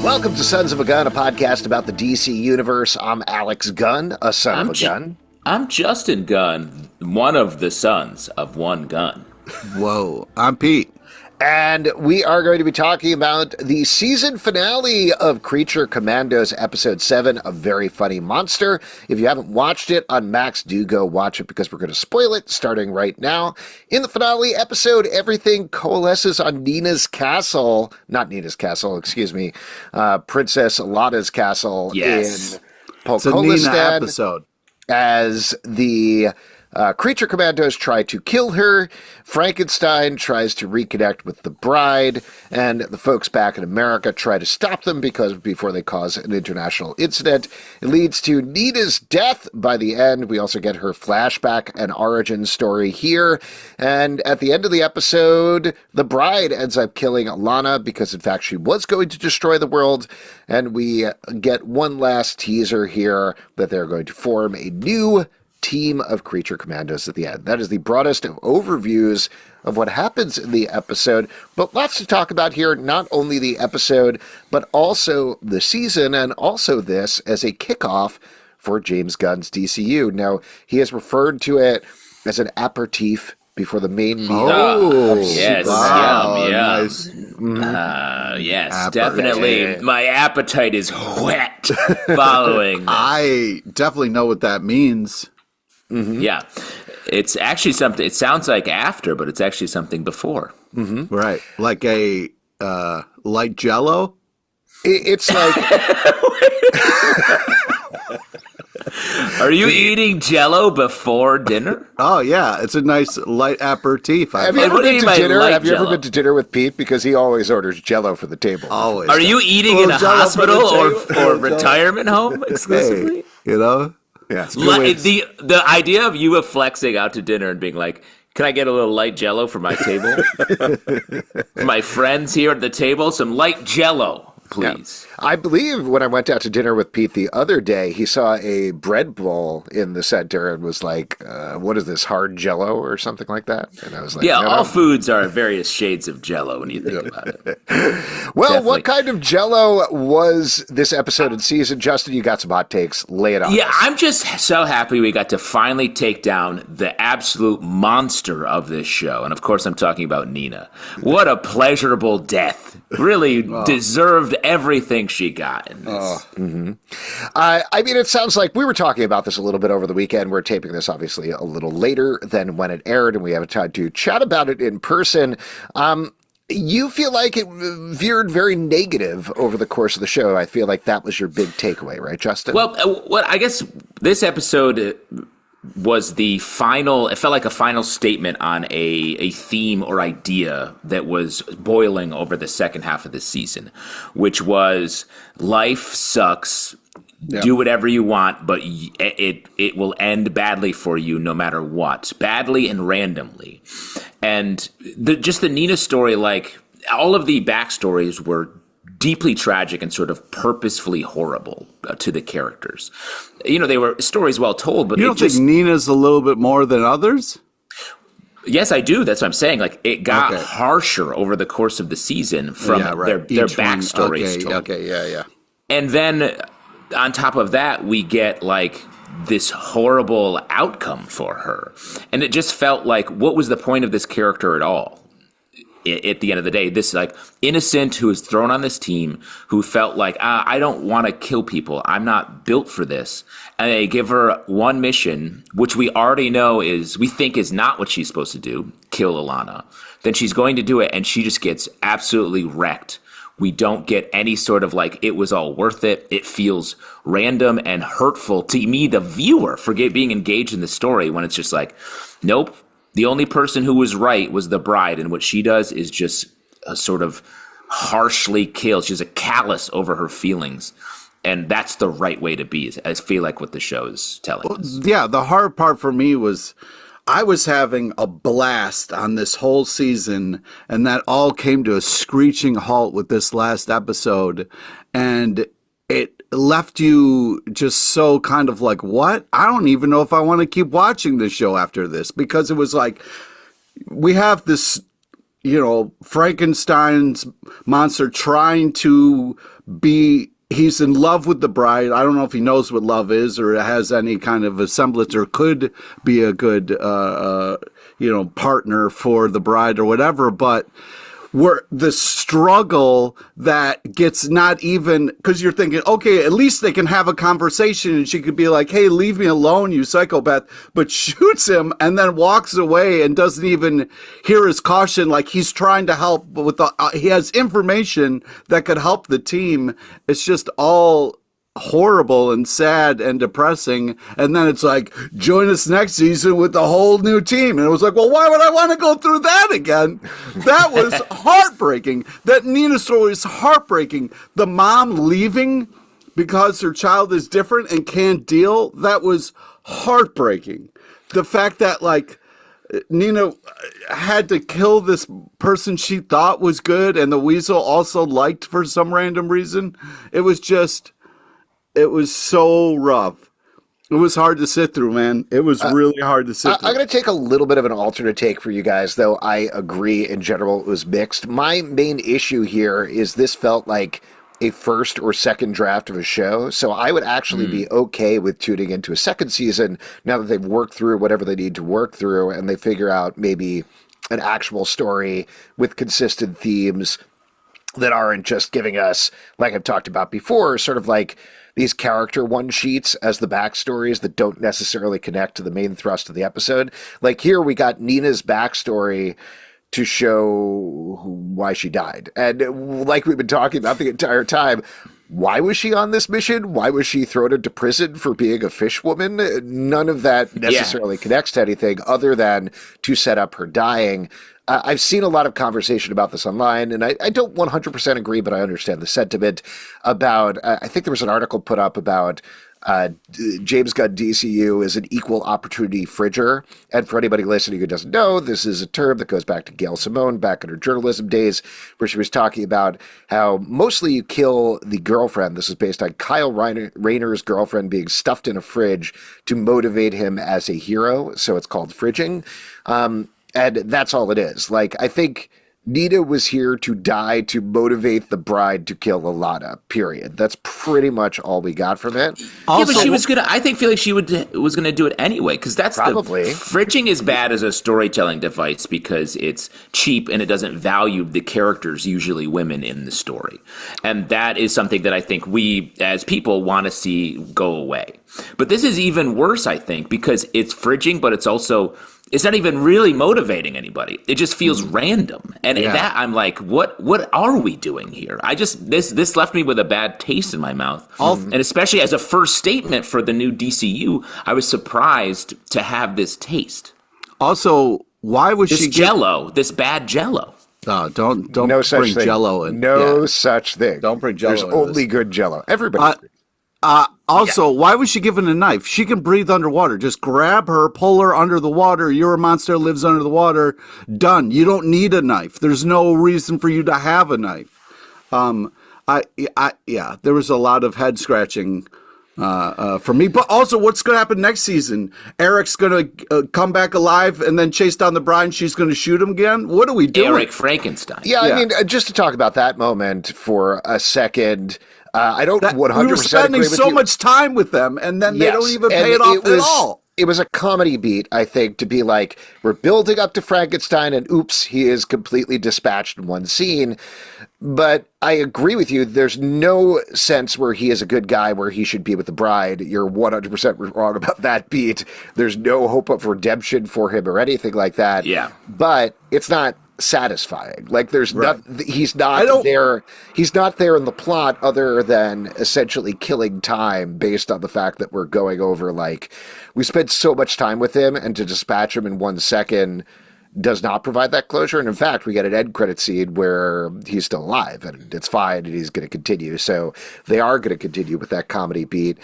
Welcome to Sons of a Gun, a podcast about the DC Universe. I'm Alex Gunn, a son of a gun. I'm Justin Gunn, one of the sons of one gun. Whoa, I'm Pete. And we are going to be talking about the season finale of Creature Commandos Episode 7, A Very Funny Monster. If you haven't watched it on Max, do go watch it because we're going to spoil it starting right now. In the finale episode, everything coalesces on Nina's castle. Not Nina's castle, excuse me. Princess Ilana's castle in Pokolistan. It's a Nina episode. As the Creature Commandos try to kill her, Frankenstein tries to reconnect with the bride, and the folks back in America try to stop them before they cause an international incident. It leads to Nina's death by the end. We also get her flashback and origin story here. And at the end of the episode, the bride ends up killing Ilana because, in fact, she was going to destroy the world. And we get one last teaser here that they're going to form a new team of Creature Commandos at the end. That is the broadest of overviews of what happens in the episode, but lots to talk about here, not only the episode, but also the season, and also this as a kickoff for James Gunn's DCU. Now, he has referred to it as an aperitif before the main meal. Oh, yes. Wow, Yum. nice. Yes, Appetite. definitely. My appetite is whet following this. I definitely know what that means. Mm-hmm. Yeah. It's actually something, it sounds like after, but it's actually something before. Mm-hmm. Right. Like a light Jell-O? It's like... Are you eating Jell-O before dinner? Oh, yeah. It's a nice light aperitif. Have you ever been to dinner? Have you ever been to dinner with Pete? Because he always orders Jell-O for the table. Always. Are you eating in a Jell-O hospital for or retirement home exclusively? Hey, you know? Yeah. The idea of you flexing out to dinner and being like, can I get a little light Jell-O for my table? For my friends here at the table, some light Jell-O, please. Yeah. I believe when I went out to dinner with Pete the other day, he saw a bread bowl in the center and was like, what is this, hard Jell-O or something like that? And I was like, yeah, no, all foods are various shades of Jell-O when you think about it. Well, Definitely. What kind of Jell-O was this episode and season? Justin, you got some hot takes. Lay it on Yeah, us. I'm just so happy we got to finally take down the absolute monster of this show. And of course, I'm talking about Nina. What a pleasurable death. Really deserved everything she got in this. I mean, it sounds like we were talking about this a little bit over the weekend. We're taping this obviously a little later than when it aired, and we haven't time to chat about it in person. You feel like it veered very negative over the course of the show. I feel like that was your big takeaway, right, Justin? Well, I guess this episode was the final, it felt like a final statement on a theme or idea that was boiling over the second half of the season, which was life sucks. Yeah. Do whatever you want, but it will end badly for you no matter what, badly and randomly. And just the Nina story, like all of the backstories were deeply tragic and sort of purposefully horrible to the characters. You know, they were stories well told, but you don't think Nina's a little bit more than others? Yes, I do. That's what I'm saying. Like, it got harsher over the course of the season from their backstories. Yeah. And then on top of that, we get like this horrible outcome for her. And it just felt like, what was the point of this character at all? At the end of the day, this like innocent who was thrown on this team who felt like, I don't want to kill people. I'm not built for this. And they give her one mission, which we already know we think is not what she's supposed to do, kill Ilana. Then she's going to do it, and she just gets absolutely wrecked. We don't get any sort of like, it was all worth it. It feels random and hurtful to me, the viewer, for being engaged in the story when it's just like, nope. The only person who was right was the bride, and what she does is just a sort of harshly kill. She's a callous over her feelings, and that's the right way to be. I feel like what the show is telling us. Yeah, the hard part for me was I was having a blast on this whole season, and that all came to a screeching halt with this last episode, and it left you just so kind of like, what? I don't even know if I want to keep watching this show after this, because it was like, we have this, Frankenstein's monster trying to he's in love with the bride. I don't know if he knows what love is or has any kind of a semblance or could be a good, partner for the bride or whatever. But where the struggle that gets not even, because you're thinking, okay, at least they can have a conversation and she could be like, hey, leave me alone, you psychopath, but shoots him and then walks away and doesn't even hear his caution. Like he's trying to help with he has information that could help the team. It's just all horrible and sad and depressing. And then it's like, join us next season with a whole new team. And it was like, well, why would I want to go through that again? That was heartbreaking. That Nina story is heartbreaking. The mom leaving because her child is different and can't deal, that was heartbreaking. The fact that like Nina had to kill this person she thought was good and the weasel also liked for some random reason. It was so rough. It was hard to sit through, man. It was really hard to sit through. I'm going to take a little bit of an alternate take for you guys, though I agree in general it was mixed. My main issue here is this felt like a first or second draft of a show, so I would actually be okay with tuning into a second season now that they've worked through whatever they need to work through and they figure out maybe an actual story with consistent themes that aren't just giving us, like I've talked about before, sort of like these character one sheets as the backstories that don't necessarily connect to the main thrust of the episode. Like here we got Nina's backstory to show why she died. And like we've been talking about the entire time, why was she on this mission? Why was she thrown into prison for being a fish woman? None of that necessarily connects to anything other than to set up her dying. I've seen a lot of conversation about this online, and I don't 100% agree, but I understand the sentiment about, I think there was an article put up about James Gunn DCU is an equal opportunity fridger. And for anybody listening who doesn't know, this is a term that goes back to Gail Simone back in her journalism days, where she was talking about how mostly you kill the girlfriend. This is based on Kyle Rayner's girlfriend being stuffed in a fridge to motivate him as a hero. So it's called fridging. And that's all it is. Like, I think Nina was here to die to motivate the bride to kill Ilana, period. That's pretty much all we got from it. Also, yeah, but she was gonna. I feel like she was gonna do it anyway, because that's probably. Fridging is bad as a storytelling device because it's cheap and it doesn't value the characters, usually women, in the story, and that is something that I think we as people want to see go away. But this is even worse, I think, because it's fridging, but it's also. It's not even really motivating anybody. It just feels random. And that I'm like, what are we doing here? This left me with a bad taste in my mouth. And especially as a first statement for the new DCU, I was surprised to have this taste. Also, why was this Jello, this bad Jello? Don't no such bring thing. Jello in. No such thing. Don't bring Jello There's in only this. good Jello. Everybody agrees. Also, why was she given a knife? She can breathe underwater. Just grab her, pull her under the water. You're a monster, lives under the water. Done. You don't need a knife. There's no reason for you to have a knife. There was a lot of head scratching for me. But also, what's going to happen next season? Eric's going to come back alive and then chase down the bride and she's going to shoot him again? What are we doing? Eric Frankenstein. Yeah, I mean, just to talk about that moment for a second. I don't 100% we were spending agree with so you. much time with them, and then they don't even pay it off at all. It was a comedy beat, I think, to be like, we're building up to Frankenstein, and oops, he is completely dispatched in one scene. But I agree with you. There's no sense where he is a good guy where he should be with the bride. You're 100% wrong about that beat. There's no hope of redemption for him or anything like that. Yeah. But it's not satisfying. Like there's he's not there in the plot other than essentially killing time based on the fact that we're going over like we spent so much time with him and to dispatch him in 1 second does not provide that closure. And in fact, we get an end credit scene where he's still alive and it's fine and he's going to continue. So they are going to continue with that comedy beat.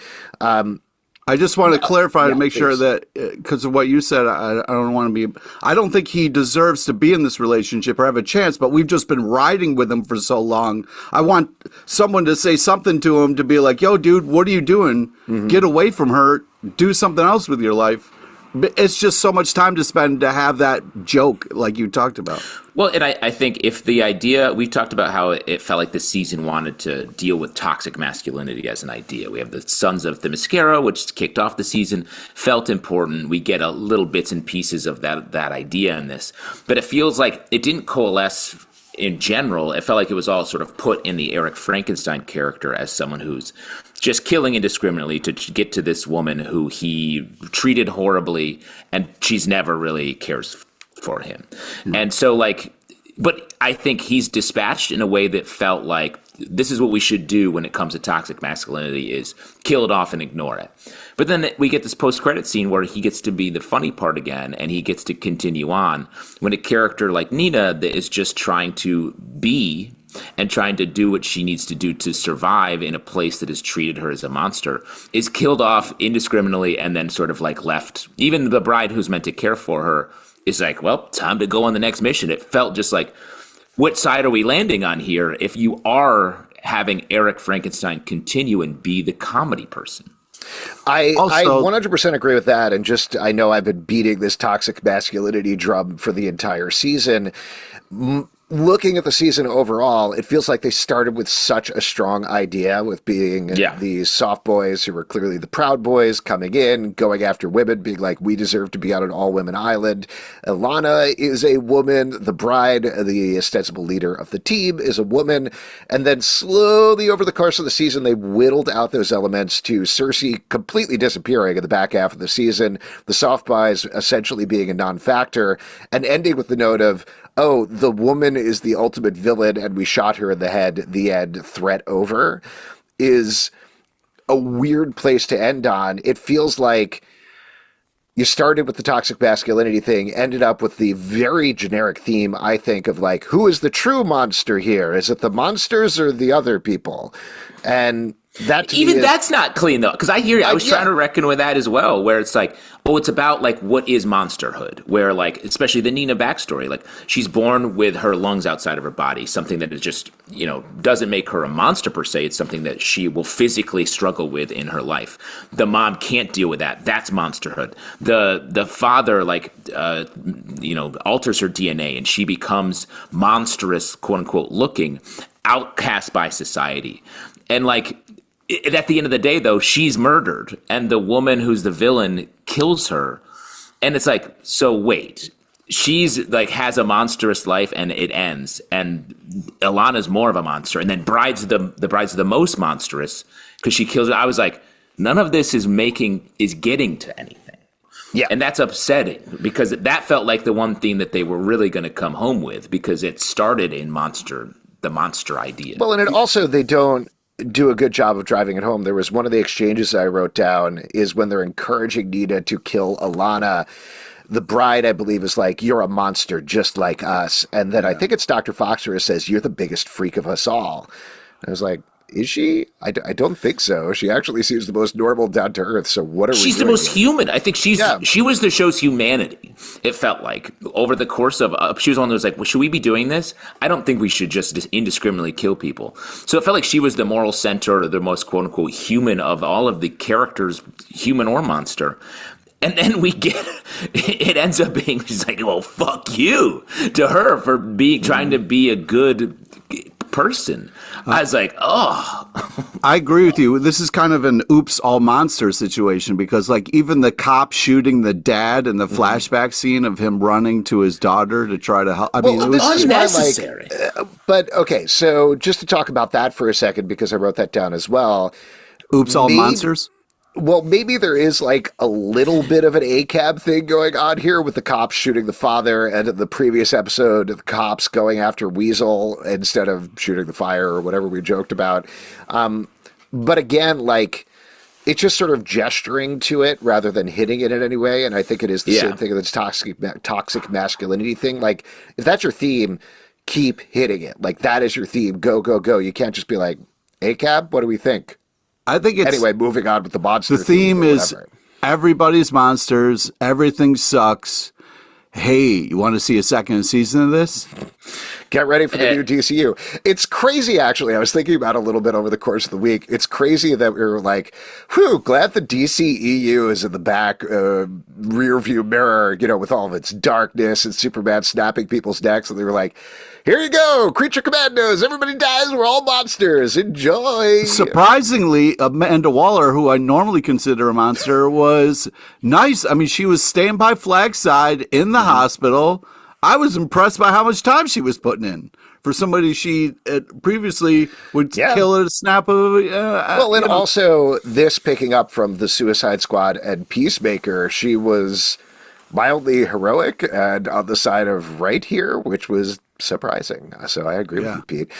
I just want to clarify to make sure that, because of what you said, I don't want to be, I don't think he deserves to be in this relationship or have a chance, but we've just been riding with him for so long. I want someone to say something to him to be like, yo, dude, what are you doing? Get away from her. Do something else with your life. it's just so much time to spend to have that joke like you talked about. Well, and I think if the idea, we've talked about how it felt like the season wanted to deal with toxic masculinity as an idea. We have the Sons of Themyscira, which kicked off the season, felt important. We get a little bits and pieces of that idea in this. But it feels like it didn't coalesce in general. It felt like it was all sort of put in the Eric Frankenstein character as someone who's just killing indiscriminately to get to this woman who he treated horribly, and she's never really cares for him. And so but I think he's dispatched in a way that felt like this is what we should do when it comes to toxic masculinity, is kill it off and ignore it. But then we get this post-credit scene where he gets to be the funny part again, and he gets to continue on when a character like Nina that is just trying to be and trying to do what she needs to do to survive in a place that has treated her as a monster is killed off indiscriminately and then sort of left. Even the bride who's meant to care for her is like, well, time to go on the next mission. It felt just like, what side are we landing on here if you are having Eric Frankenstein continue and be the comedy person? I 100% agree with that. And I know I've been beating this toxic masculinity drum for the entire season. Looking at the season overall, it feels like they started with such a strong idea with being these soft boys who were clearly the proud boys coming in, going after women, being like, we deserve to be on an all-women island. Ilana is a woman. The bride, the ostensible leader of the team, is a woman. And then slowly over the course of the season, they whittled out those elements to Cersei completely disappearing in the back half of the season, the soft boys essentially being a non-factor, and ending with the note of, oh, the woman is the ultimate villain and we shot her in the head, the end, threat over, is a weird place to end on. It feels like you started with the toxic masculinity thing, ended up with the very generic theme, I think, of who is the true monster here? Is it the monsters or the other people? And that to me that's not clean though, because I hear you. I was trying to reckon with that as well, where it's like, oh, it's about what is monsterhood, where especially the Nina backstory, she's born with her lungs outside of her body, something that is just doesn't make her a monster per se. It's something that she will physically struggle with in her life. The mom can't deal with that. That's monsterhood. The father alters her DNA and she becomes monstrous, quote unquote, looking, outcast by society. And at the end of the day, though, she's murdered, and the woman who's the villain kills her. And it's so wait, she's has a monstrous life, and it ends. And Ilana's more of a monster, and then the bride's the most monstrous because she kills her. I was like, none of this is getting to anything. Yeah, and that's upsetting because that felt like the one theme that they were really going to come home with, because it started in the monster idea. Well, and it also, they don't do a good job of driving it home. There was one of the exchanges I wrote down is when they're encouraging Nina to kill Ilana. The bride, I believe, is like, you're a monster just like us. And then I think it's Dr. Foxer who says, you're the biggest freak of us all. And I was like, is she? I don't think so. She actually seems the most normal, down to earth. So what are we doing? She's the most human. I think she was the show's humanity. It felt like over the course of she was one that was like, well, should we be doing this? I don't think we should just indiscriminately kill people. So it felt like she was the moral center, or the most quote unquote human of all of the characters, human or monster. And then we get, it ends up being, she's like, well, fuck you to her for trying to be a good person. I was like, oh. I agree with you. This is kind of an oops, all monsters situation, because even the cop shooting the dad in the flashback scene of him running to his daughter to try to help. I mean, it was unnecessary. But okay, so just to talk about that for a second, because I wrote that down as well. Oops, all monsters? Well, maybe there is a little bit of an ACAB thing going on here with the cops shooting the father, and in the previous episode, the cops going after Weasel instead of shooting the fire or whatever we joked about. But again, it's just sort of gesturing to it rather than hitting it in any way. And I think it is the same thing that's toxic masculinity thing. If that's your theme, keep hitting it. That is your theme. Go, go, go. You can't just be like, ACAB, what do we think? I think it's... Anyway, moving on with the monster. The theme is everybody's monsters, everything sucks. Hey, you want to see a second season of this? Get ready for the new DCU. It's crazy, actually. I was thinking about it a little bit over the course of the week. It's crazy that we were like, whew, glad the DCEU is in the back rear view mirror, with all of its darkness and Superman snapping people's necks. And they were like, here you go, Creature Commandos. Everybody dies. We're all monsters. Enjoy. Surprisingly, Amanda Waller, who I normally consider a monster, was nice. I mean, she was staying by Flag's side in the hospital. I was impressed by how much time she was putting in for somebody she previously would kill at a snap of. Also this picking up from the Suicide Squad and Peacemaker, she was mildly heroic and on the side of right here, which was surprising. So I agree with you, Pete.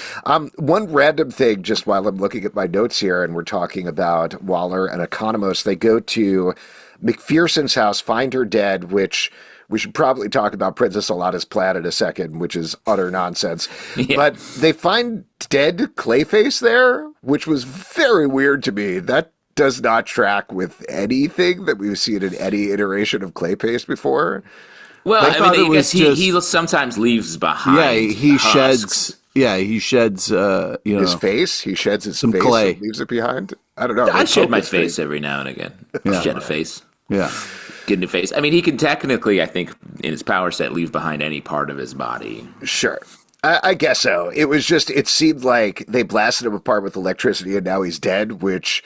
One random thing, just while I'm looking at my notes here, and we're talking about Waller and Economos, they go to McPherson's house, find her dead, which we should probably talk about Princess Ilana's plan in a second, which is utter nonsense. Yeah. But they find dead Clayface there, which was very weird to me. That does not track with anything that we've seen in any iteration of Clayface before. Well, I guess he sometimes leaves behind. Yeah, he husks. sheds. His face. He sheds his some face clay. And leaves it behind. I don't know. I shed my face every now and again. Shed a face. Yeah. Get a new face. I mean, he can technically, I think, in his power set, leave behind any part of his body. Sure. I guess so. It was just, it seemed like they blasted him apart with electricity and now he's dead, which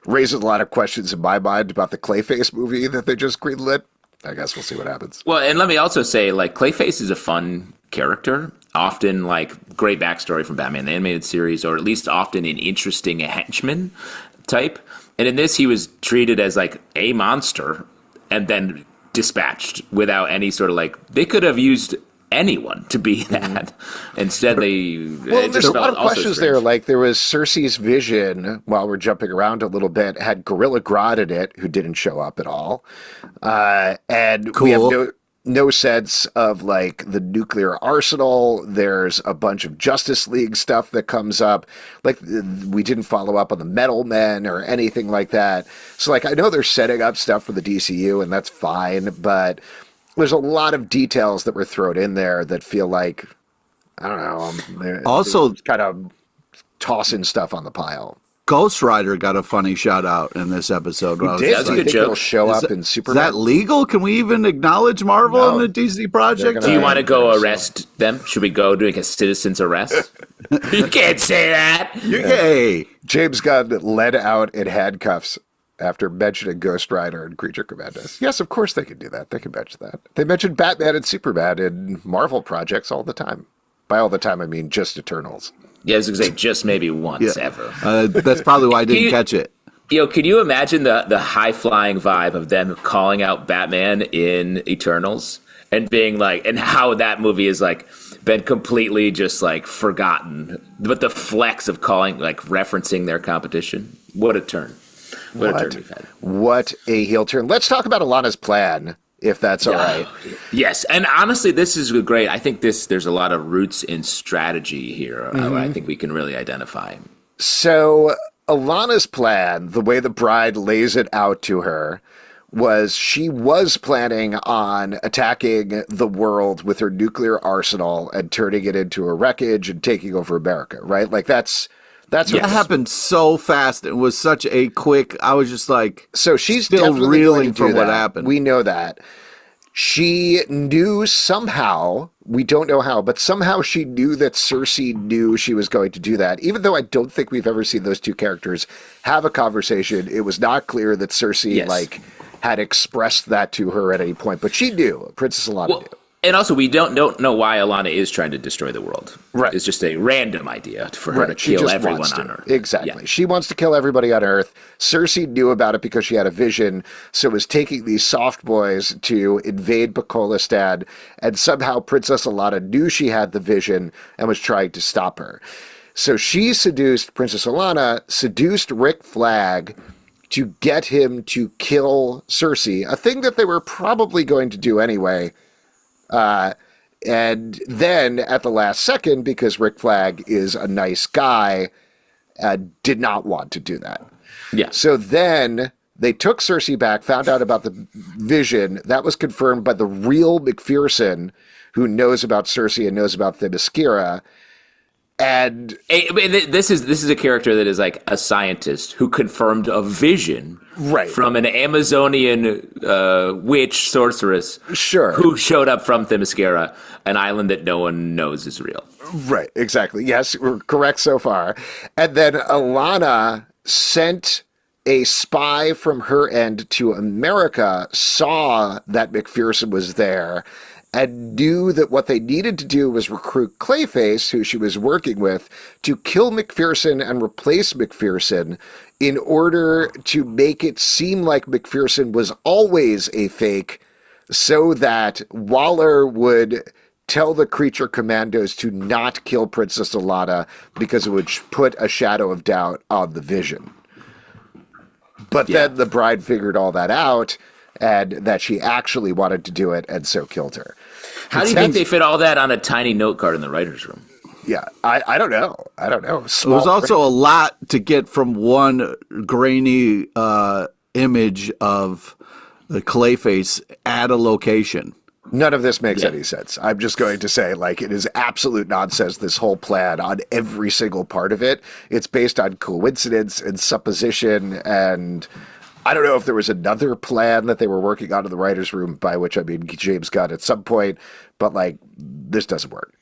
raises a lot of questions in my mind about the Clayface movie that they just greenlit. I guess we'll see what happens. Well, and let me also say, Clayface is a fun character. Often, great backstory from Batman the Animated Series, or at least often an interesting henchman type. And in this, he was treated as, a monster and then dispatched without any sort of, they could have used anyone to be that. Instead, there's a lot of questions there. There was Cersei's vision, while we're jumping around a little bit, had Gorilla Grodd in it, who didn't show up at all. And we have no sense of the nuclear arsenal. There's a bunch of Justice League stuff that comes up. We didn't follow up on the Metal Men or anything like that. So I know they're setting up stuff for the DCU, and that's fine, but there's a lot of details that were thrown in there that feel like, I don't know, also kind of tossing stuff on the pile. Ghost Rider got a funny shout out in this episode. That's a good joke. It'll show up in Superman. Is that legal? Can we even acknowledge Marvel in the DC project? Do you want to go arrest them? Should we go do a citizen's arrest? You can't say that. Hey, James Gunn led out in handcuffs after mentioning Ghost Rider and Creature Commandos. Yes, of course they can do that. They can mention that. They mention Batman and Superman in Marvel projects all the time. By all the time, I mean just Eternals. Yeah, I was going to say just maybe once ever. That's probably why I didn't catch it. Can you imagine the high-flying vibe of them calling out Batman in Eternals and being and how that movie is been completely just forgotten, but the flex of calling referencing their competition. What a turn. What a turn we've had. What a heel turn. Let's talk about Ilana's plan, if that's all right. Yes, and honestly, this is great. I think there's a lot of roots in strategy here. I think we can really identify. So Ilana's plan, the way the bride lays it out to her, was she was planning on attacking the world with her nuclear arsenal and turning it into a wreckage and taking over America, right? That's what happened so fast. It was such a quick. I was just so she's still reeling from what happened. We know that. She knew somehow, we don't know how, but somehow she knew that Cersei knew she was going to do that. Even though I don't think we've ever seen those two characters have a conversation, it was not clear that Cersei had expressed that to her at any point. But she knew. Princess Ilana knew. And also, we don't know why Ilana is trying to destroy the world. Right. It's just a random idea for her to kill everyone on Earth. Exactly. Yeah. She wants to kill everybody on Earth. Cersei knew about it because she had a vision, so was taking these soft boys to invade Pokolistan, and somehow Princess Ilana knew she had the vision and was trying to stop her. So she seduced Princess Ilana, seduced Rick Flag to get him to kill Cersei, a thing that they were probably going to do anyway. And then at the last second, because Rick Flag is a nice guy, did not want to do that. Yeah. So then they took Cersei back, found out about the vision. That was confirmed by the real McPherson, who knows about Cersei and knows about Themyscira. And this is a character that is like a scientist who confirmed a vision from an Amazonian witch sorceress, who showed up from Themyscira, an island that no one knows is real. Right, exactly. Yes, we're correct so far. And then Ilana sent a spy from her end to America, saw that McPherson was there, and knew that what they needed to do was recruit Clayface, who she was working with, to kill McPherson and replace McPherson in order to make it seem like McPherson was always a fake, so that Waller would tell the creature commandos to not kill Princess Ilana because it would put a shadow of doubt on the vision. But then the bride figured all that out, and that she actually wanted to do it, and so killed her. How do you think they fit all that on a tiny note card in the writer's room? Yeah, I don't know. I don't know. It was also a lot to get from one grainy image of the Clayface at a location. None of this makes any sense. I'm just going to say, like, it is absolute nonsense, this whole plan on every single part of it. It's based on coincidence and supposition, and I don't know if there was another plan that they were working on in the writer's room, by which I mean James Gunn at some point, but, like, this doesn't work.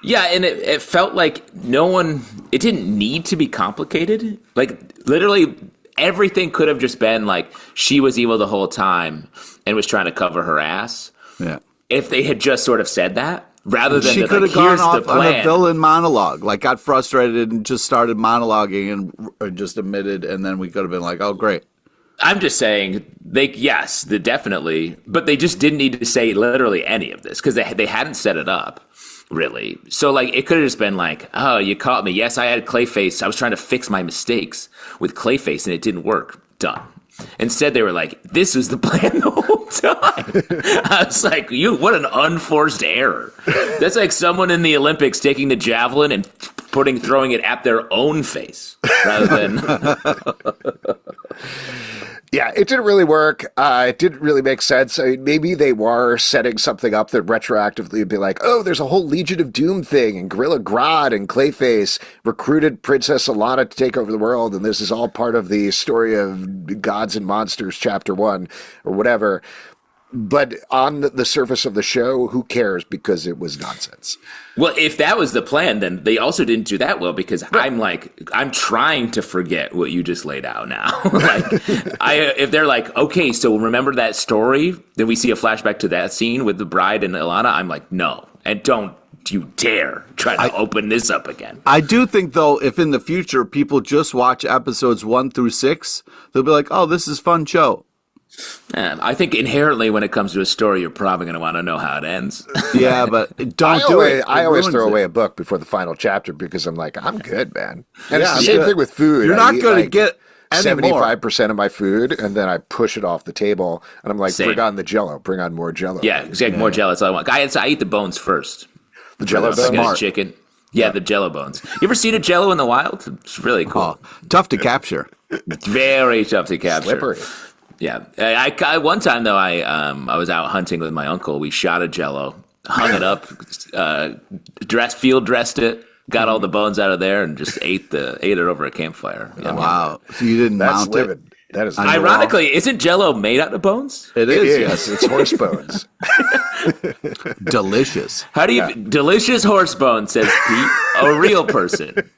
Yeah, and it felt like it didn't need to be complicated. Like, literally, everything could have just been like she was evil the whole time and was trying to cover her ass. Yeah. If they had just sort of said that, rather than she could have gone off on a villain monologue, like got frustrated and just started monologuing and just admitted, and then we could have been like, oh, great. I'm just saying, definitely, but they just didn't need to say literally any of this because they hadn't set it up. Really. So, like, it could have just been like, oh, you caught me. Yes, I had Clayface. I was trying to fix my mistakes with Clayface, and it didn't work. Done. Instead, they were like, this was the plan the whole time. I was like, what an unforced error. That's like someone in the Olympics taking the javelin and throwing it at their own face rather than... Yeah, it didn't really work. It didn't really make sense. I mean, maybe they were setting something up that retroactively would be like, oh, there's a whole Legion of Doom thing, and Gorilla Grodd and Clayface recruited Princess Ilana to take over the world, and this is all part of the story of Gods and Monsters Chapter 1, or whatever. But on the surface of the show, who cares? Because it was nonsense. Well, if that was the plan, then they also didn't do that well because I'm trying to forget what you just laid out now. If they're like, okay, so remember that story? Then we see a flashback to that scene with the bride and Ilana. I'm like, no, and don't you dare try to open this up again. I do think, though, if in the future people just watch episodes 1 through 6, they'll be like, oh, this is a fun show. I think inherently when it comes to a story, you're probably going to want to know how it ends. Yeah, but don't do it. I always throw away a book before the final chapter because I'm like, I'm good, man. And it's the same thing with food. You're not going to get 75% of my food, and then I push it off the table, and I'm like, bring on the Jello. Bring on more Jello. Yeah, exactly. More Jello. That's all I want. I eat the bones first. The Jello bones? Chicken. Yeah, the Jello bones. You ever seen a Jello in the wild? It's really cool. Oh, tough to capture. Very tough to capture. Slippery. Yeah, I one time though I was out hunting with my uncle. We shot a Jello, hung it up, field dressed it, got all the bones out of there, and just ate it over a campfire. Yeah, wow! So you didn't mount it? That is ironically, isn't Jello made out of bones? It is. Yes, it's horse bones. Delicious. How do you delicious horse bones? Says Pete, a real person.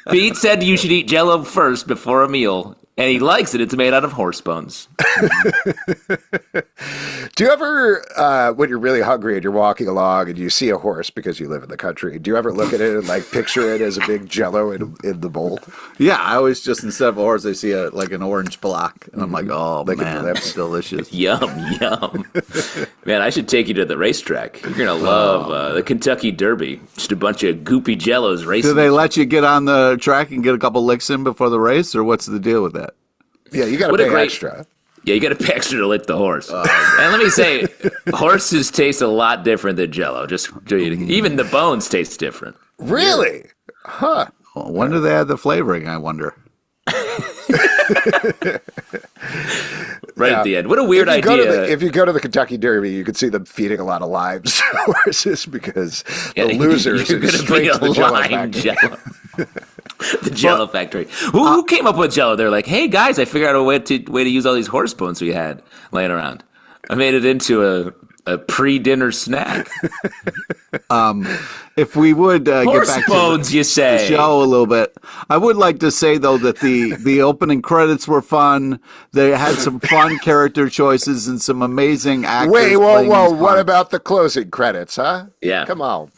Pete said you should eat Jello first before a meal. And he likes it. It's made out of horse bones. Do you ever, when you're really hungry and you're walking along and you see a horse because you live in the country, do you ever look at it and like picture it as a big Jello in the bowl? Yeah, I always just instead of a horse, I see like an orange block, and I'm like, oh man, that's delicious. Yum yum. Man, I should take you to the racetrack. You're gonna love the Kentucky Derby. Just a bunch of goopy Jellos racing. Do they let you get on the track and get a couple licks in before the race, or what's the deal with that? Yeah, you got to pay extra. Yeah, you got to pay extra to lick the horse. And let me say, horses taste a lot different than Jello. Even the bones taste different. Really? Huh. Well, when do they add the flavoring, I wonder? right at the end. What a weird if you idea. If you go to the Kentucky Derby, you can see them feeding a lot of limes to horses because the losers You're is gonna straight be to the a Jello lime factory. Jello. The Jello factory. Who came up with Jello? They're like, hey guys, I figured out a way to use all these horse bones we had laying around. I made it into a pre-dinner snack. If we would Horse get back bones, to the, you say? the show a little bit, I would like to say though that the opening credits were fun. They had some fun character choices and some amazing actors. Wait, whoa, playing whoa! these What parts. about the closing credits, huh? Yeah. Come on.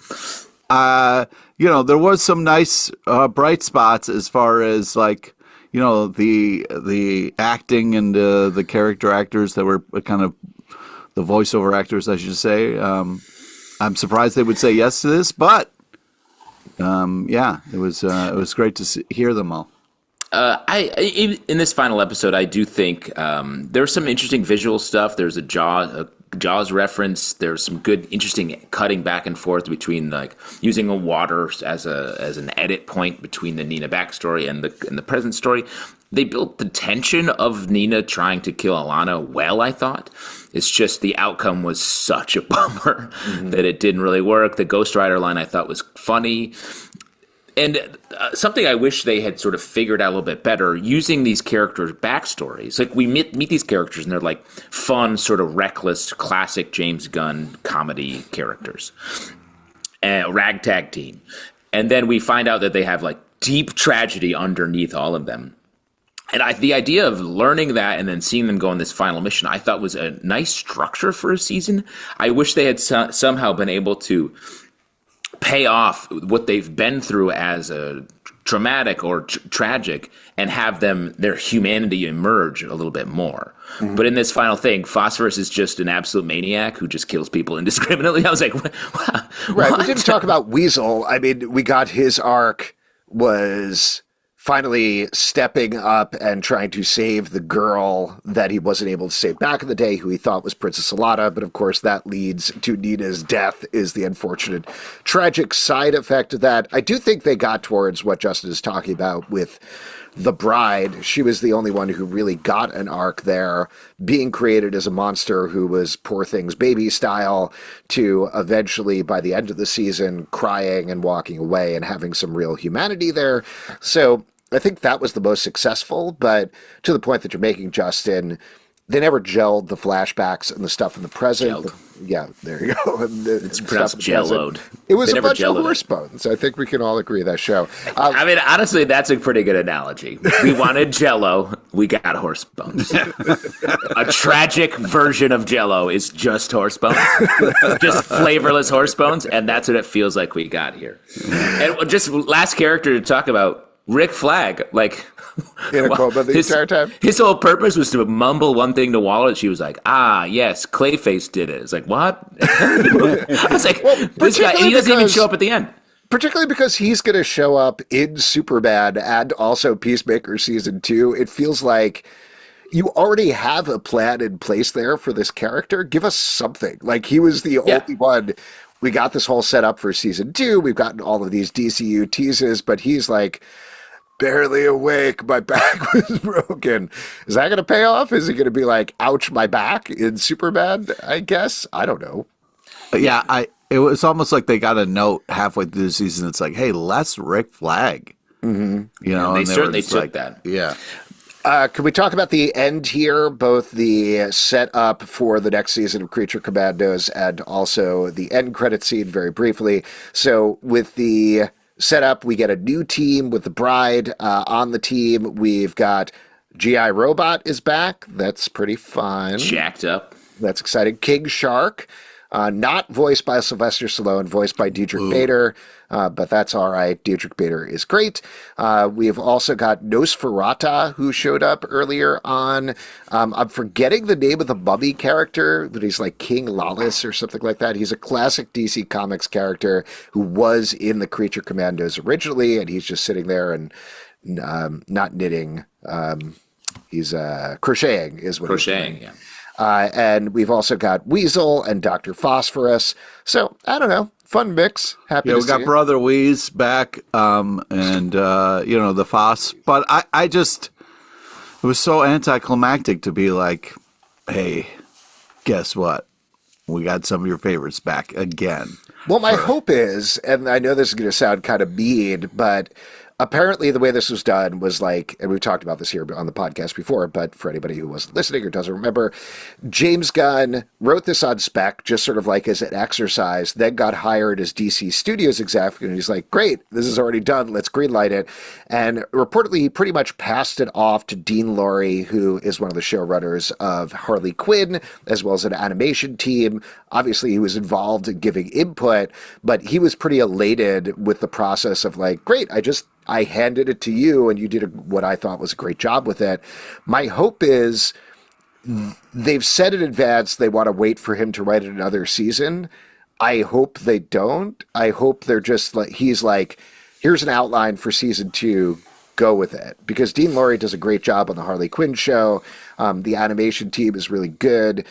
There was some nice bright spots as far as like the acting and the character actors that were kind of the voiceover actors, I should say. I'm surprised they would say yes to this, but it was great to hear them all. In this final episode, I do think there's some interesting visual stuff. There's a Jaws reference. There's some good, interesting cutting back and forth between like using a water as an edit point between the Nina backstory and the present story. They built the tension of Nina trying to kill Ilana well, I thought. It's just the outcome was such a bummer that it didn't really work. The Ghost Rider line I thought was funny. And something I wish they had sort of figured out a little bit better, using these characters' backstories. Like, we meet these characters, and they're like fun, sort of reckless, classic James Gunn comedy characters. Ragtag team. And then we find out that they have like deep tragedy underneath all of them. And the idea of learning that and then seeing them go on this final mission, I thought was a nice structure for a season. I wish they had somehow been able to pay off what they've been through as a traumatic or tragic and have their humanity emerge a little bit more. Mm-hmm. But in this final thing, Phosphorus is just an absolute maniac who just kills people indiscriminately. I was like, wow, right. We didn't talk about Weasel. I mean, we got his arc was finally stepping up and trying to save the girl that he wasn't able to save back in the day, who he thought was Princess Ilana. But of course, that leads to Nina's death, is the unfortunate, tragic side effect of that. I do think they got towards what Justin is talking about with the bride. She was the only one who really got an arc there, being created as a monster who was Poor Things baby style, to eventually, by the end of the season, crying and walking away and having some real humanity there. So I think that was the most successful, but to the point that you're making, Justin, they never gelled the flashbacks and the stuff in the present. Yeah, there you go. It's pronounced jelloed. It was a bunch of horse bones. I think we can all agree that show. I mean, honestly, that's a pretty good analogy. We wanted Jello, we got horse bones. A tragic version of Jello is just horse bones, just flavorless horse bones, and that's what it feels like we got here. And just last character to talk about. Rick Flag, like in a coma the entire time. His whole purpose was to mumble one thing to Waller. She was like, yes, Clayface did it. It's like, what? I was like, this guy, and he doesn't even show up at the end. Particularly because he's going to show up in Superman and also Peacemaker Season 2. It feels like you already have a plan in place there for this character. Give us something. Like, he was the only one. We got this whole setup for Season 2. We've gotten all of these DCU teases, but he's like, barely awake, my back was broken. Is that going to pay off? Is he going to be like, ouch, my back in Superman, I guess? I don't know. Yeah, it was almost like they got a note halfway through the season. It's like, hey, less Rick Flag. Mm-hmm. You know, and they certainly took that. Yeah. Can we talk about the end here, both the setup for the next season of Creature Commandos and also the end credit scene very briefly? So with the setup, we get a new team with the bride on the team. We've got G.I. Robot is back. That's pretty fun. Jacked up. That's exciting. King Shark, not voiced by Sylvester Stallone, voiced by Diedrich Bader, but that's all right. Diedrich Bader is great. We've also got Nosferatu, who showed up earlier on. I'm forgetting the name of the mummy character, but he's like King Lawless or something like that. He's a classic DC Comics character who was in the Creature Commandos originally, and he's just sitting there and not knitting. He's crocheting is what he's doing. Yeah. And we've also got Weasel and Dr. Phosphorus. So, I don't know. Fun mix. Happy to see it. We got Brother Wheeze back, and, the Foss. But I just, it was so anticlimactic to be like, hey, guess what? We got some of your favorites back again. Well, my hope is, and I know this is going to sound kind of mean, but apparently the way this was done was like, and we've talked about this here on the podcast before, but for anybody who wasn't listening or doesn't remember, James Gunn wrote this on spec, just sort of like as an exercise, then got hired as DC Studios executive, and he's like, great, this is already done, let's greenlight it. And reportedly, he pretty much passed it off to Dean Lorey, who is one of the showrunners of Harley Quinn, as well as an animation team. Obviously, he was involved in giving input, but he was pretty elated with the process of like, great, I handed it to you and you did what I thought was a great job with it. My hope is they've said in advance they want to wait for him to write another season. I hope they don't. I hope they're just like, he's like, here's an outline for season 2. Go with it. Because Dean Lorey does a great job on the Harley Quinn show. The animation team is really good.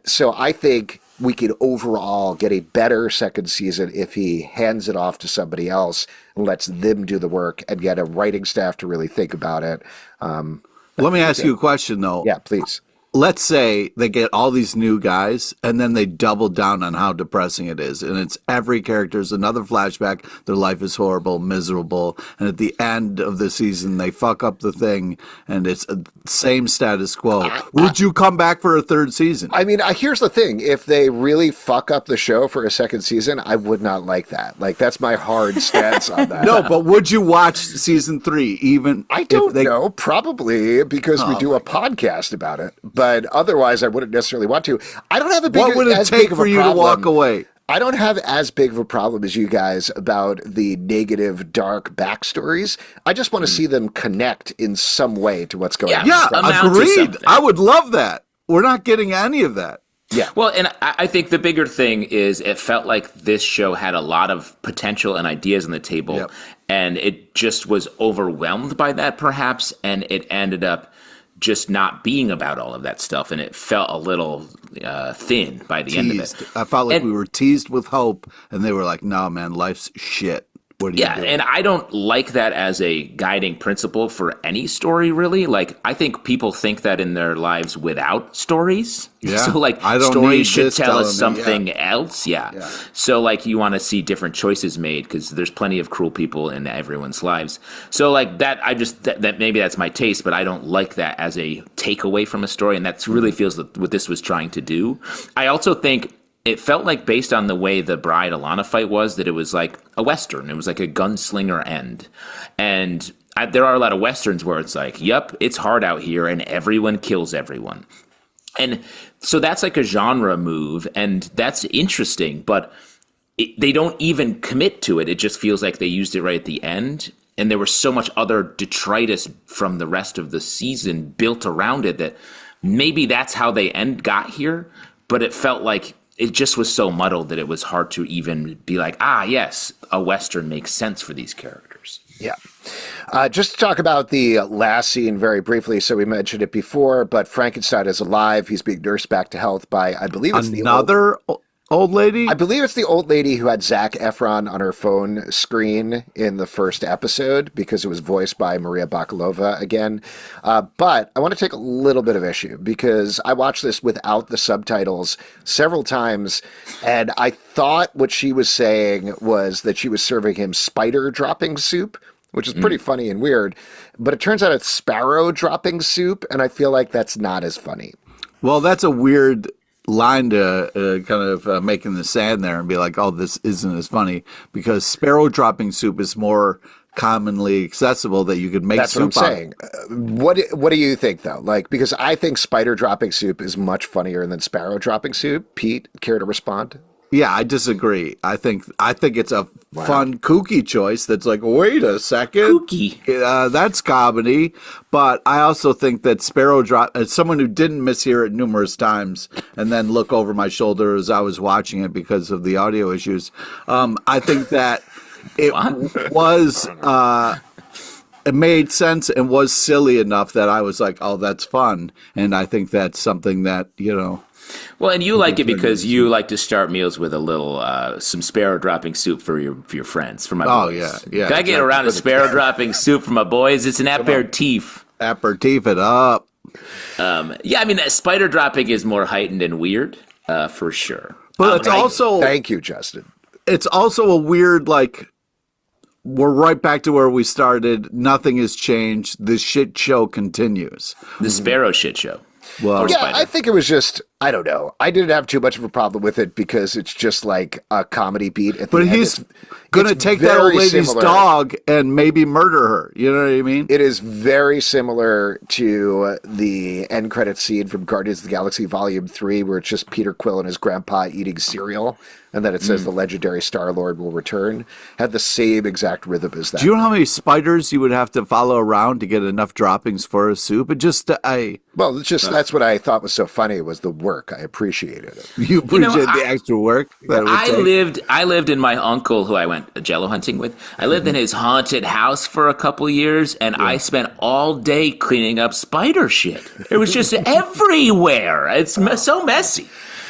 So I think we could overall get a better second season if he hands it off to somebody else and lets them do the work and get a writing staff to really think about it. Let me ask you a question, though. Yeah, please. Let's say they get all these new guys and then they double down on how depressing it is. And it's every character is another flashback. Their life is horrible, miserable. And at the end of the season, they fuck up the thing and it's same status quo. Would you come back for a third season? I mean, here's the thing. If they really fuck up the show for a second season, I would not like that. Like, that's my hard stance on that. No, but would you watch season 3 even? I don't know. Probably because we do a podcast about it. But otherwise, I wouldn't necessarily want to. I don't have a big. What would it take for you to walk away? I don't have as big of a problem as you guys about the negative, dark backstories. I just want to see them connect in some way to what's going on. Yeah, agreed. I would love that. We're not getting any of that. Yeah. Well, and I think the bigger thing is it felt like this show had a lot of potential and ideas on the table, and it just was overwhelmed by that, perhaps, and it ended up just not being about all of that stuff, and it felt a little thin by the end of it. I felt like we were teased with hope, and they were like, "No, man, life's shit." What do you do? And I don't like that as a guiding principle for any story, really. Like, I think people think that in their lives without stories. Yeah. So, like, stories should tell us something else. Yeah. So, like, you want to see different choices made because there's plenty of cruel people in everyone's lives. So, like, that, that maybe that's my taste, but I don't like that as a takeaway from a story. And that really feels what this was trying to do. I also think it felt like, based on the way the Bride Ilana fight was, that it was like a Western. It was like a gunslinger end. And there are a lot of Westerns where it's like, yep, it's hard out here and everyone kills everyone. And so that's like a genre move, and that's interesting, but they don't even commit to it. It just feels like they used it right at the end. And there was so much other detritus from the rest of the season built around it that maybe that's how they got here. But it felt like it just was so muddled that it was hard to even be like, yes, a Western makes sense for these characters. Yeah. Just to talk about the last scene very briefly. So we mentioned it before, but Frankenstein is alive. He's being nursed back to health by, I believe it's another old lady? I believe it's the old lady who had Zac Efron on her phone screen in the first episode because it was voiced by Maria Bakalova again. But I want to take a little bit of issue because I watched this without the subtitles several times, and I thought what she was saying was that she was serving him spider dropping soup, which is pretty funny and weird. But it turns out it's sparrow dropping soup, and I feel like that's not as funny. Well, that's a weird line to kind of make in the sand there and be like, oh, this isn't as funny, because sparrow dropping soup is more commonly accessible that you could make That's soup what I'm saying. What do you think, though? Like, because I think spider dropping soup is much funnier than sparrow dropping soup. Pete, care to respond? Yeah, I disagree. I think it's a fun, kooky choice that's like, wait a second. Kooky. That's comedy. But I also think that Sparrow Drop, as someone who didn't mishear it numerous times and then look over my shoulder as I was watching it because of the audio issues, I think that it was, it made sense and was silly enough that I was like, oh, that's fun. And I think that's something that, Well, and you like it because you like to start meals with a little some sparrow dropping soup for your friends, for my boys. Oh, yeah. Can I get around a sparrow dropping soup for my boys? It's an aperitif. Aperitif it up. Yeah, I mean, spider dropping is more heightened and weird, for sure. But it's also Thank you, Justin. it's also a weird, like, we're right back to where we started. Nothing has changed. The shit show continues. The Sparrow shit show. Well, Or Yeah, Spider. I think it was just, I don't know. I didn't have too much of a problem with it because it's just like a comedy beat at the but end. he's going to it's take that old very lady's similar. dog and maybe murder her. You know what I mean? It is very similar to the end credit scene from Guardians of the Galaxy Volume 3, where it's just Peter Quill and his grandpa eating cereal, and then it says the legendary Star-Lord will return. Had the same exact rhythm as that. Do you know how many spiders you would have to follow around to get enough droppings for a soup? It just, Well, it's just that's what I thought was so funny was the work. I appreciated it. you appreciate the I- extra work that it would take. I lived in my uncle, who I went Jello hunting with. I lived in his haunted house for a couple years, and I spent all day cleaning up spider shit. It was just everywhere. It's so messy.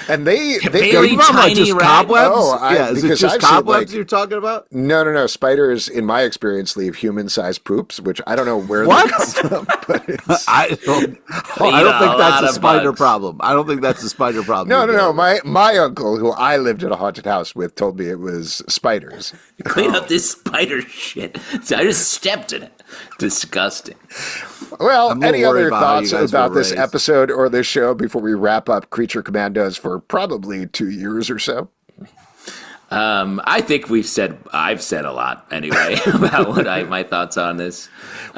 And they Really Are you talking about tiny just rat- cobwebs? Oh, yeah, is it because just I've seen, cobwebs like- you're talking about? No. Spiders, in my experience, leave human-sized poops, which I don't know where What? they come from. But it's, I don't eat think a that's lot a of spider bugs. problem. I don't think that's a spider problem. no. My uncle, who I lived in a haunted house with, told me it was spiders. Clean up this spider shit. So I just stepped in it. Disgusting. Well, I'm a little any worried other about how you thoughts guys about were this raised. episode or this show before we wrap up Creature Commandos for probably 2 years or so? I think I've said a lot anyway about my thoughts on this.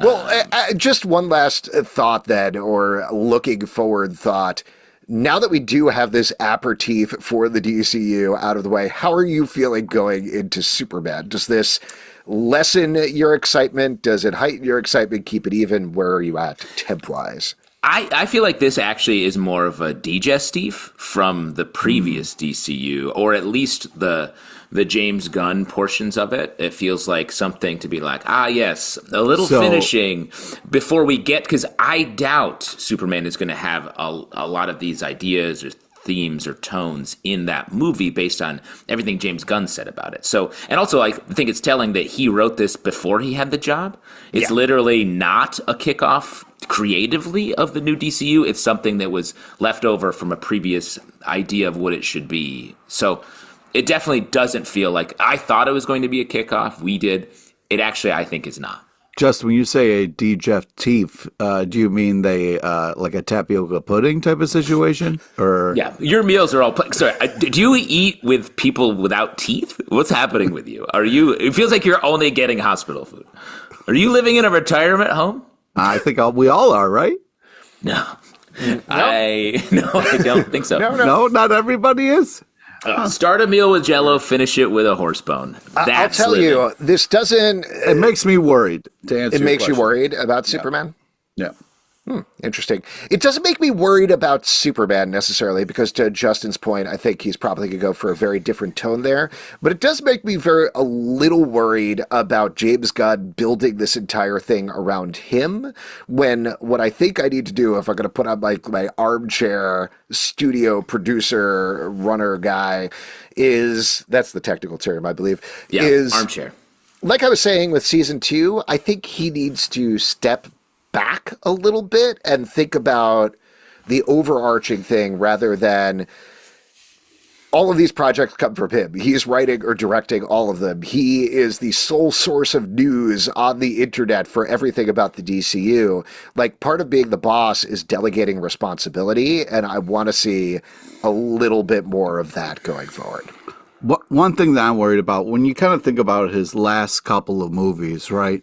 Well, just one last thought then, or looking forward thought. Now that we do have this aperitif for the DCU out of the way, how are you feeling going into Superman? Does this lessen your excitement? Does it heighten your excitement? Keep it even? Where are you at temp-wise? I feel like this actually is more of a digestif from the previous DCU, or at least the James Gunn portions of it. It feels like something to be like, yes, a little So- finishing before we get, because I doubt Superman is going to have a lot of these ideas or themes or tones in that movie based on everything James Gunn said about it. So, and also I think it's telling that he wrote this before he had the job. It's literally not a kickoff creatively of the new DCU. It's something that was left over from a previous idea of what it should be. So it definitely doesn't feel like I thought it was going to be a kickoff. We did. It actually, I think, is not. Just when you say a digestif, do you mean they like a tapioca pudding type of situation, or Yeah, your meals are all. Sorry, do you eat with people without teeth? What's happening with you? Are you? It feels like you're only getting hospital food. Are you living in a retirement home? I think we all are, right? No, I don't think so. No, not everybody is. Start a meal with Jello, finish it with a horse bone. I'll That's tell living. you, this doesn't. It makes me worried. To answer, It your makes you question. worried about Superman? Yeah. Interesting. It doesn't make me worried about Superman necessarily, because to Justin's point, I think he's probably going to go for a very different tone there. But it does make me a little worried about James Gunn building this entire thing around him, when what I think I need to do, if I'm going to put on like my armchair studio producer runner guy, that's the technical term, I believe, Yeah, is armchair. like I was saying with season 2, I think he needs to step back a little bit and think about the overarching thing rather than all of these projects come from him. He's writing or directing all of them. He is the sole source of news on the internet for everything about the DCU. Like, part of being the boss is delegating responsibility, and I want to see a little bit more of that going forward. One thing that I'm worried about, when you kind of think about his last couple of movies, right?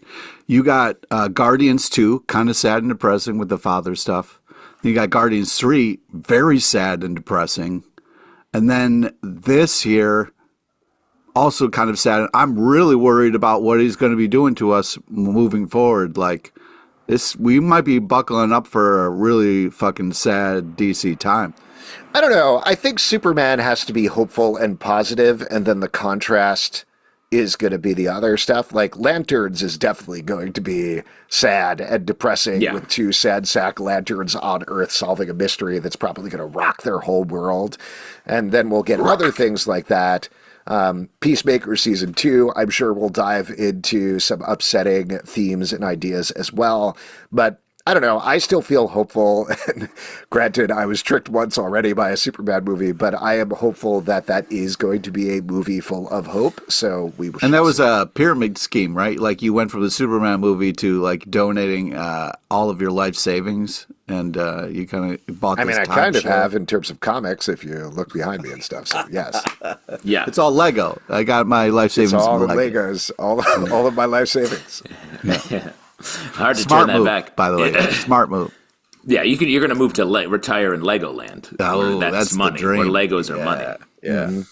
You got Guardians 2, kind of sad and depressing with the father stuff. You got Guardians 3, very sad and depressing. And then this here, also kind of sad. I'm really worried about what he's going to be doing to us moving forward. Like, we might be buckling up for a really fucking sad DC time. I don't know. I think Superman has to be hopeful and positive, and then the contrast is going to be the other stuff. Like, Lanterns is definitely going to be sad and depressing, with 2 sad sack lanterns on Earth solving a mystery that's probably going to rock their whole world. And then we'll get other things like that. Peacemaker season 2, I'm sure we'll dive into some upsetting themes and ideas as well. But I don't know. I still feel hopeful. And granted, I was tricked once already by a Superman movie, but I am hopeful that that is going to be a movie full of hope. So we will. And that was a pyramid scheme, right? Like you went from the Superman movie to like donating all of your life savings, and you kind of bought. I this mean, I kind of timeshare. have in terms of comics. If you look behind me and stuff, so yes, Yeah. It's all Lego. I got my life savings. it's all the from Lego. Legos, all of my life savings. Hard to Smart turn that move, back. by the way. Smart move. Yeah, you're going to move to retire in Legoland. Oh, where that's the money. dream. Where Legos are money. Yeah.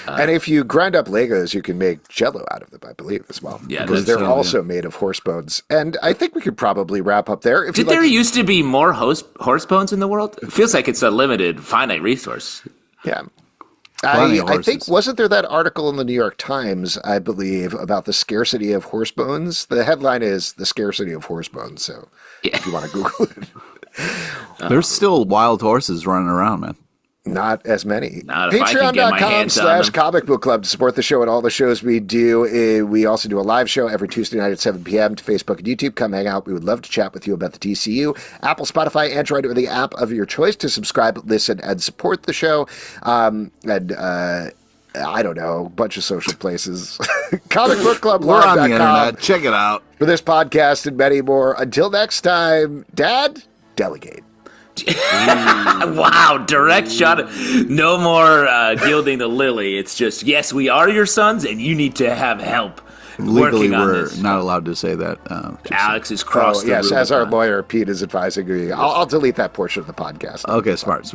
And if you grind up Legos, you can make Jello out of them, I believe, as well. Yeah, because that's they're so, also made of horse bones. And I think we could probably wrap up there. If Did you'd like there used to be more horse bones in the world? It feels like it's a limited, finite resource. Yeah. Plenty of I think, horses. wasn't there that article in the New York Times, I believe, about the scarcity of horse bones? The headline is The Scarcity of Horse Bones. So if you want to Google it, There's still wild horses running around, man. not as many. Not if I can get my hands on them. Patreon.com/Comic Book Club to support the show and all the shows we do. We also do a live show every Tuesday night at 7 p.m. to Facebook and YouTube. Come hang out. We would love to chat with you about the TCU. Apple, Spotify, Android, or the app of your choice to subscribe, listen, and support the show. I don't know, a bunch of social places. Comic Book Club We're on the Live.com internet. Check it out. for this podcast and many more. Until next time, Dad, delegate. Wow, direct shot. No more gilding the lily. It's just, yes, we are your sons, and you need to have help Legally, working on we're this. not allowed to say that. Alex has crossed the yes, as our Rubicon. lawyer, Pete, is advising me. I'll delete that portion of the podcast. Okay, smart.